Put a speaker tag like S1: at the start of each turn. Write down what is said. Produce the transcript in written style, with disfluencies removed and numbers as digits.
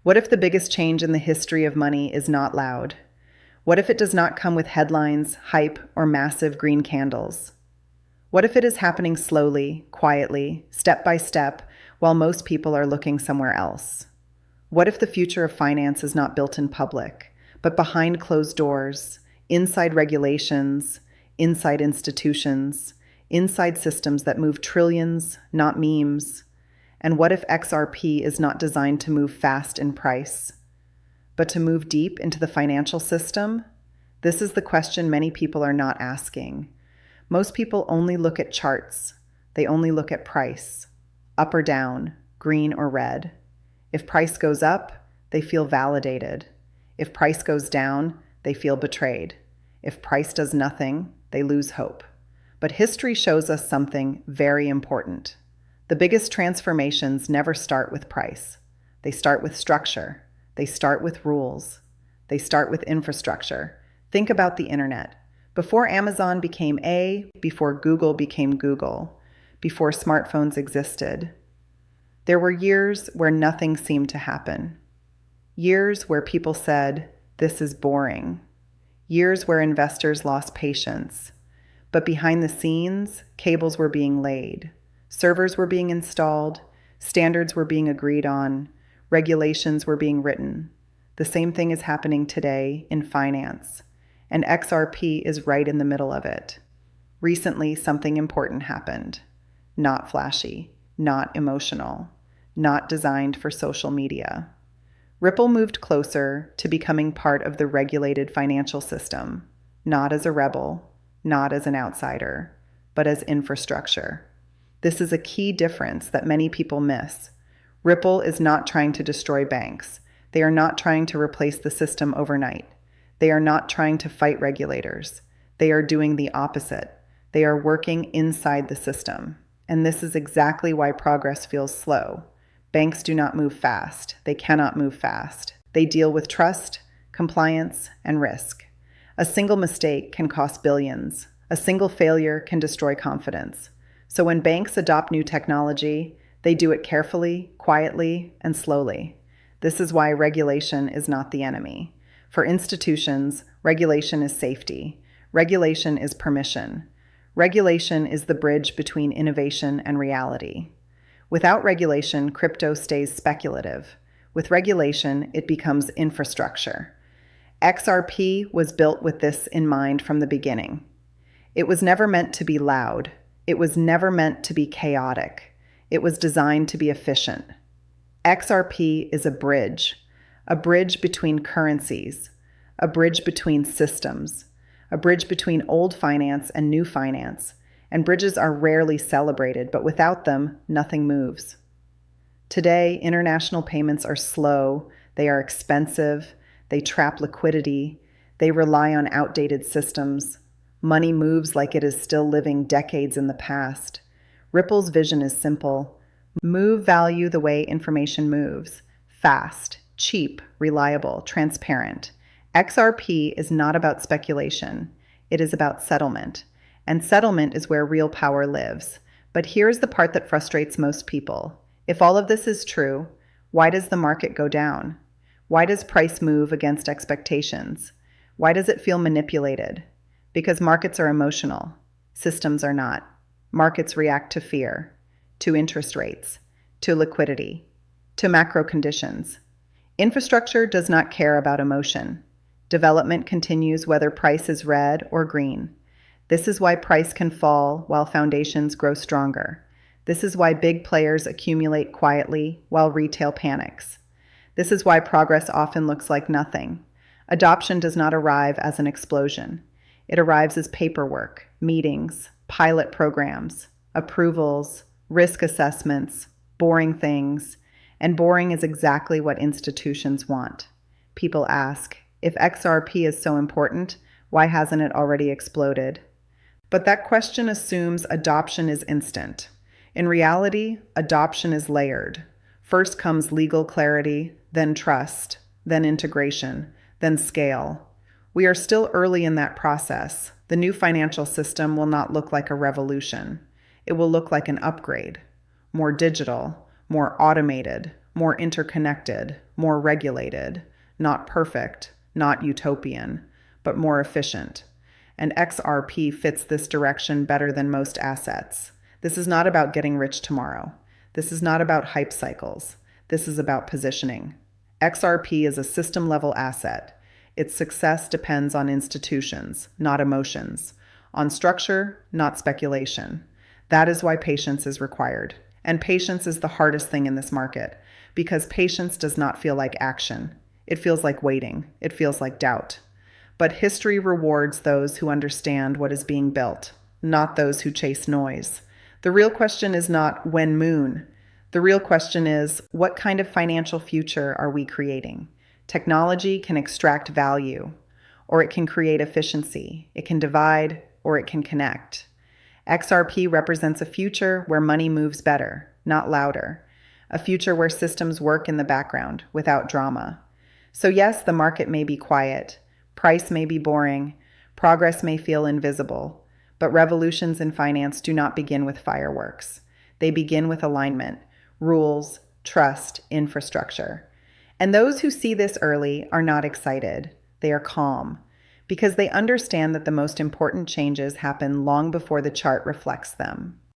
S1: What if the biggest change in the history of money is not loud? What if it does not come with headlines, hype, or massive green candles? What if it is happening slowly, quietly, step by step, while most people are looking somewhere else? What if the future of finance is not built in public, but behind closed doors, inside regulations, inside institutions, inside systems that move trillions, not memes? And what if XRP is not designed to move fast in price, but to move deep into the financial system? This is the question many people are not asking. Most people only look at charts. They only look at price, up or down, green or red. If price goes up, they feel validated. If price goes down, they feel betrayed. If price does nothing, they lose hope. But history shows us something very important. The biggest transformations never start with price. They start with structure. They start with rules. They start with infrastructure. Think about the internet. Before Amazon became before Google became Google, before smartphones existed, there were years where nothing seemed to happen. Years where people said, "This is boring." Years where investors lost patience. But behind the scenes, cables were being laid. Servers were being installed, standards were being agreed on, regulations were being written. The same thing is happening today in finance, and XRP is right in the middle of it. Recently, something important happened. Not flashy, not emotional, not designed for social media. Ripple moved closer to becoming part of the regulated financial system, not as a rebel, not as an outsider, but as infrastructure. This is a key difference that many people miss. Ripple is not trying to destroy banks. They are not trying to replace the system overnight. They are not trying to fight regulators. They are doing the opposite. They are working inside the system. And this is exactly why progress feels slow. Banks do not move fast. They cannot move fast. They deal with trust, compliance, and risk. A single mistake can cost billions. A single failure can destroy confidence. So when banks adopt new technology, they do it carefully, quietly, and slowly. This is why regulation is not the enemy. For institutions, regulation is safety. Regulation is permission. Regulation is the bridge between innovation and reality. Without regulation, crypto stays speculative. With regulation, it becomes infrastructure. XRP was built with this in mind from the beginning. It was never meant to be loud. It was never meant to be chaotic. It was designed to be efficient. XRP is a bridge between currencies, a bridge between systems, a bridge between old finance and new finance. And bridges are rarely celebrated, but without them, nothing moves. Today, international payments are slow, they are expensive, they trap liquidity, they rely on outdated systems. Money moves like it is still living decades in the past. Ripple's vision is simple. Move value the way information moves. Fast, cheap, reliable, transparent. XRP is not about speculation. It is about settlement. And settlement is where real power lives. But here's the part that frustrates most people. If all of this is true, why does the market go down? Why does price move against expectations? Why does it feel manipulated? Because markets are emotional. Systems are not. Markets react to fear, to interest rates, to liquidity, to macro conditions. Infrastructure does not care about emotion. Development continues whether price is red or green. This is why price can fall while foundations grow stronger. This is why big players accumulate quietly while retail panics. This is why progress often looks like nothing. Adoption does not arrive as an explosion. It arrives as paperwork, meetings, pilot programs, approvals, risk assessments, boring things. And boring is exactly what institutions want. People ask, if XRP is so important, why hasn't it already exploded? But that question assumes adoption is instant. In reality, adoption is layered. First comes legal clarity, then trust, then integration, then scale. We are still early in that process. The new financial system will not look like a revolution. It will look like an upgrade. More digital, more automated, more interconnected, more regulated, not perfect, not utopian, but more efficient. And XRP fits this direction better than most assets. This is not about getting rich tomorrow. This is not about hype cycles. This is about positioning. XRP is a system-level asset. Its success depends on institutions, not emotions, on structure, not speculation. That is why patience is required. And patience is the hardest thing in this market, because patience does not feel like action. It feels like waiting. It feels like doubt. But history rewards those who understand what is being built, not those who chase noise. The real question is not when moon. The real question is, what kind of financial future are we creating? Technology can extract value, or it can create efficiency. It can divide, or it can connect. XRP represents a future where money moves better, not louder. A future where systems work in the background without drama. So yes, the market may be quiet, price may be boring, progress may feel invisible, but revolutions in finance do not begin with fireworks. They begin with alignment, rules, trust, infrastructure. And those who see this early are not excited. They are calm, because they understand that the most important changes happen long before the chart reflects them.